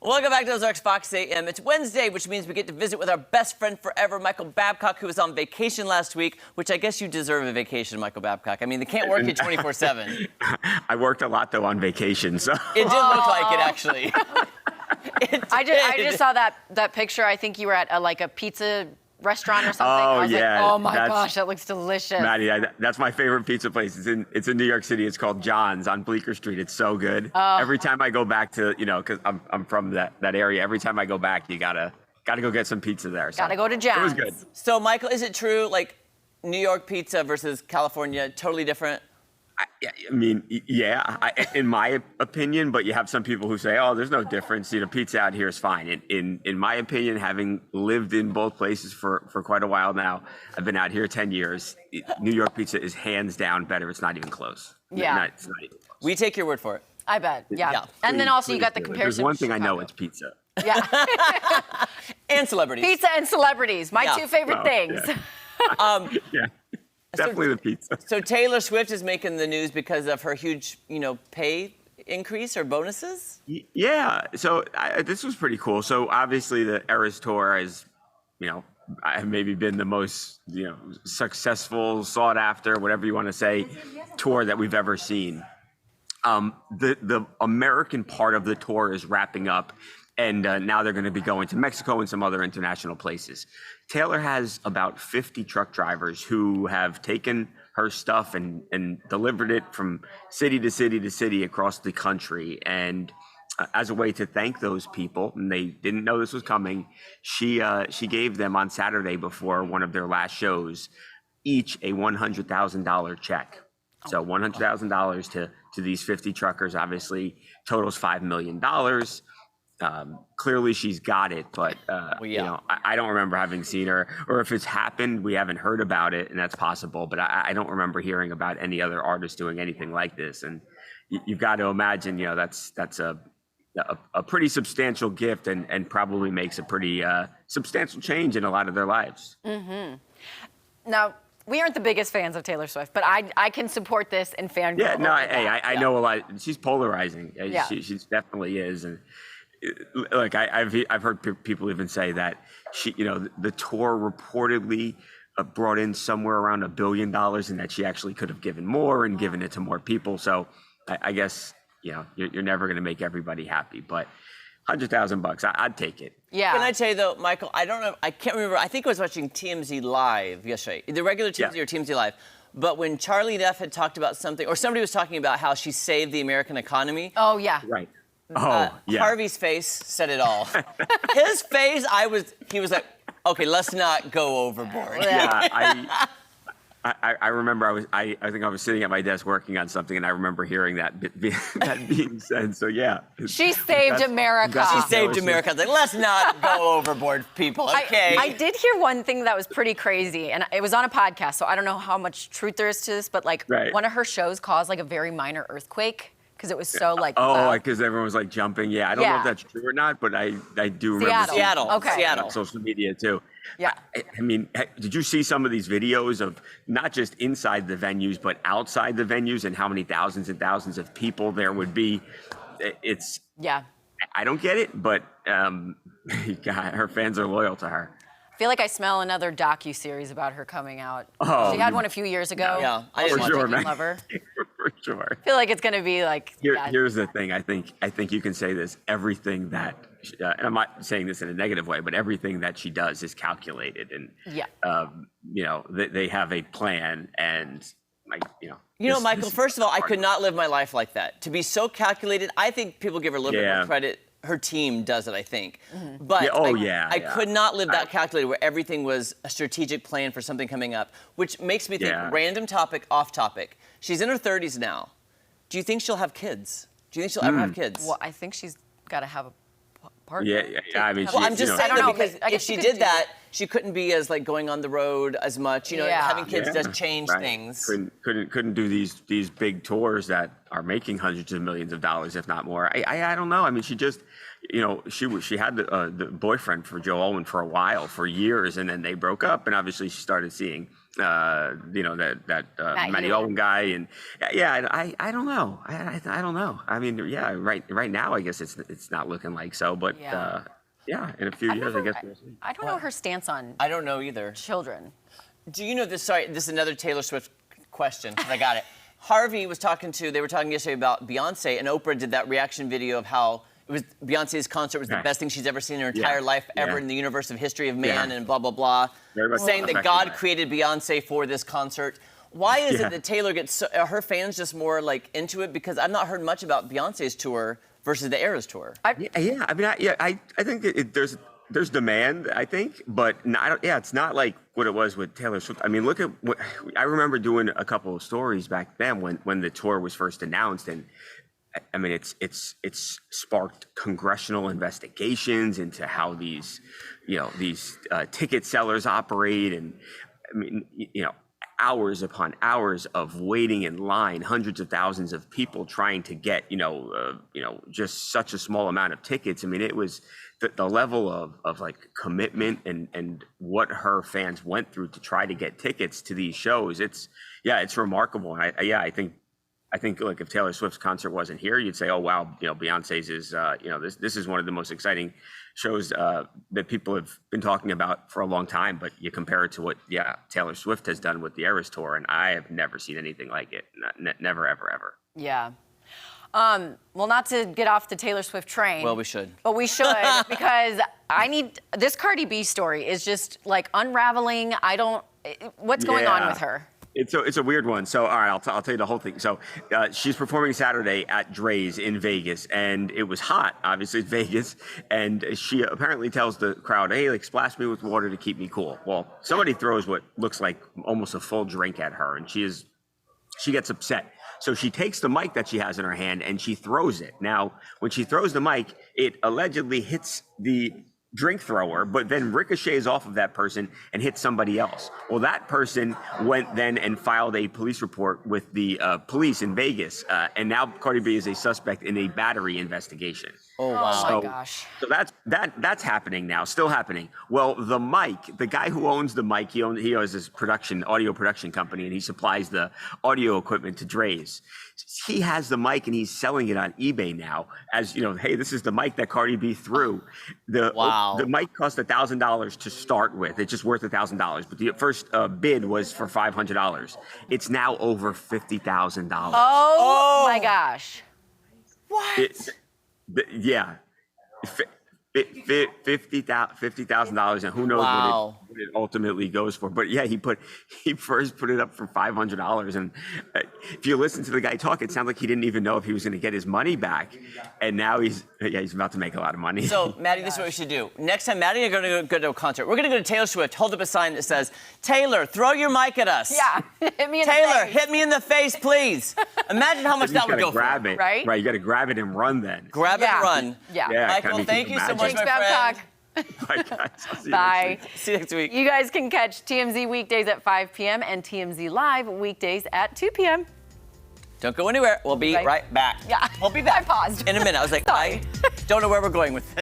Welcome back to Ozarks Fox AM. It's Wednesday, which means we get to visit with our best friend forever, Michael Babcock, who was on vacation last week, which I guess you deserve a vacation, Michael Babcock. I mean, they can't work you 24/7. I worked a lot, though, on vacation, so. It did look like it, actually. I just saw that picture. I think you were at a pizza restaurant or something. Oh, I was yeah. like, oh my gosh, that looks delicious. Maddie, that's my favorite pizza place. It's in New York City. It's called John's on Bleecker Street. It's so good. Every time I go back to, because I'm from that area, every time I go back, you gotta go get some pizza there. So gotta go to John's. It was good. So, Michael, is it true, New York pizza versus California, totally different? I mean, yeah, in my opinion, but you have some people who say, oh, there's no difference. Pizza out here is fine. In my opinion, having lived in both places for quite a while now, I've been out here 10 years. New York pizza is hands down better. It's not even close. Yeah. It's not even close. We take your word for it. I bet. Yeah. Yeah. And then also you got the There's comparison. one with thing I know, Chicago. it's pizza. Yeah. And celebrities. Pizza and celebrities, my two favorite things. Yeah. Yeah. Definitely the pizza. So Taylor Swift is making the news because of her huge, pay increase or bonuses? Yeah. So this was pretty cool. So obviously the Eras Tour has, maybe been the most, successful, sought after, whatever you want to say, tour that we've ever seen. The American part of the tour is wrapping up. And now they're going to be going to Mexico and some other international places. Taylor has about 50 truck drivers who have taken her stuff and delivered it from city to city to city across the country. And as a way to thank those people, and they didn't know this was coming, she gave them on Saturday before one of their last shows, each a $100,000 check. So $100,000 to these 50 truckers, obviously totals $5 million. Clearly she's got it, but I don't remember having seen her, or if it's happened, we haven't heard about it, and that's possible, but I don't remember hearing about any other artist doing anything like this. And you've got to imagine, that's a pretty substantial gift and probably makes a pretty substantial change in a lot of their lives. Mm-hmm. Now, we aren't the biggest fans of Taylor Swift, but I can support this and fangirl. Yeah, no, I know a lot. She's polarizing. Yeah. She definitely is. And like I've heard people even say that she, the tour reportedly brought in somewhere around $1 billion, and that she actually could have given more and given it to more people. So I guess you're never going to make everybody happy, but $100,000, I'd take it. Yeah. Can I tell you though, Michael? I don't know. I can't remember. I think I was watching TMZ Live yesterday, the regular TMZ or TMZ Live. But when Charlie Duff had talked about something, or somebody was talking about how she saved the American economy. Oh yeah. Right. Oh, yeah. Harvey's face said it all. His face, he was like, okay, let's not go overboard. Yeah, I remember I think I was sitting at my desk working on something, and I remember hearing that being said. So yeah. She saved America. She saved America. I was like, let's not go overboard, people, okay? I did hear one thing that was pretty crazy, and it was on a podcast, so I don't know how much truth there is to this, but one of her shows caused a very minor earthmequake. Because it was so because everyone was jumping. Yeah, I don't know if that's true or not, but I do remember Seattle. Okay. Seattle. On social media too. Yeah. I mean, did you see some of these videos of not just inside the venues, but outside the venues, and how many thousands and thousands of people there would be? It's I don't get it, but God, her fans are loyal to her. I feel like I smell another docu-series about her coming out. Oh, she had one a few years ago. Yeah, I for sure, man. Lover. For sure. I feel like it's going to be Here's the thing. I think you can say this. Everything that, and I'm not saying this in a negative way, but everything that she does is calculated, and they have a plan, and Michael. First of all, I could not live my life like that. To be so calculated, I think people give her a little bit more credit. Her team does it, I think. Mm-hmm. But I could not live that calculated, where everything was a strategic plan for something coming up, which makes me think, random topic, off topic. She's in her 30s now. Do you think she'll have kids? Do you think she'll ever have kids? Well, I think she's got to have a partner. Yeah. I mean, I'm just saying that because if she did that, she couldn't be as going on the road as much. Having kids does change things. Couldn't do these big tours that are making hundreds of millions of dollars, if not more. I don't know. I mean, she just, she had the boyfriend for Joe Alwyn for a while, for years, and then they broke up, and obviously she started seeing Matty Owen guy, and I don't know. I don't know. I mean, right now, I guess it's not looking like so, but in a few years, I guess we'll see. I don't know her stance on. I don't know either. Children. Do you know this? Sorry, this is another Taylor Swift question. I got it. Harvey was they were talking yesterday about Beyonce, and Oprah did that reaction video of how it was Beyonce's concert was the best thing she's ever seen in her entire life ever in the universe of history of man and blah, blah, blah. Saying that God created Beyonce for this concert. Why is it that Taylor gets, are her fans just more like into it? Because I've not heard much about Beyonce's tour versus the Eras tour. I think there's demand, I think, but it's not like what it was with Taylor Swift. I mean, look at what I remember doing a couple of stories back then when the tour was first announced, and I mean, it's sparked congressional investigations into how these ticket sellers operate, and I mean, hours upon hours of waiting in line, hundreds of thousands of people trying to get just such a small amount of tickets. I mean, it was the level of like commitment and what her fans went through to try to get tickets to these shows. It's remarkable. And I think like if Taylor Swift's concert wasn't here, you'd say, oh wow, Beyonce's is this is one of the most exciting shows that people have been talking about for a long time. But you compare it to what Taylor Swift has done with the Eras tour, and I have never seen anything like it. Never, ever, ever. Yeah. Well, not to get off the Taylor Swift train. Well, we should. But we should, because this Cardi B story is just like unraveling. What's going on with her? It's a weird one. So, all right, I'll tell you the whole thing. So, she's performing Saturday at Dre's in Vegas, and it was hot. Obviously, it's Vegas, and she apparently tells the crowd, "Hey, like splash me with water to keep me cool." Well, somebody throws what looks like almost a full drink at her, and she gets upset. So she takes the mic that she has in her hand and she throws it. Now, when she throws the mic, it allegedly hits the drink thrower, but then ricochets off of that person and hits somebody else. Well, that person went then and filed a police report with the police in Vegas, and now Cardi B is a suspect in a battery investigation. Oh wow! Oh my gosh! So that's happening now, still happening. Well, the mic, the guy who owns the mic, he owns this audio production company, and he supplies the audio equipment to Dre's. He has the mic and he's selling it on eBay now as, hey, this is the mic that Cardi B threw. The mic cost $1,000 to start with. It's just worth $1,000. But the first bid was for $500. It's now over $50,000. Oh my gosh. What? $50,000, and who knows what it ultimately goes for. But yeah, he first put it up for $500, and if you listen to the guy talk, it sounds like he didn't even know if he was going to get his money back, and now he's about to make a lot of money. So Maddie, this is what we should do. Next time Maddie and I are going to go to a concert, we're going to go to Taylor Swift, hold up a sign that says, "Taylor, throw your mic at us." Yeah, hit me in Taylor, the face. hit me in the face, please. Imagine how much that would go grab for. it, right? Right, you got to grab it and run then. Grab it and run. Yeah. Michael, thank you so much, Thanks, my Babcock. friend. Bye, guys. I'll see you Bye. next week. See you next week. You guys can catch TMZ weekdays at 5 p.m. and TMZ Live weekdays at 2 p.m. Don't go anywhere. We'll be right back. Yeah. We'll be back. I paused. In a minute. I was like, Sorry. I don't know where we're going with this.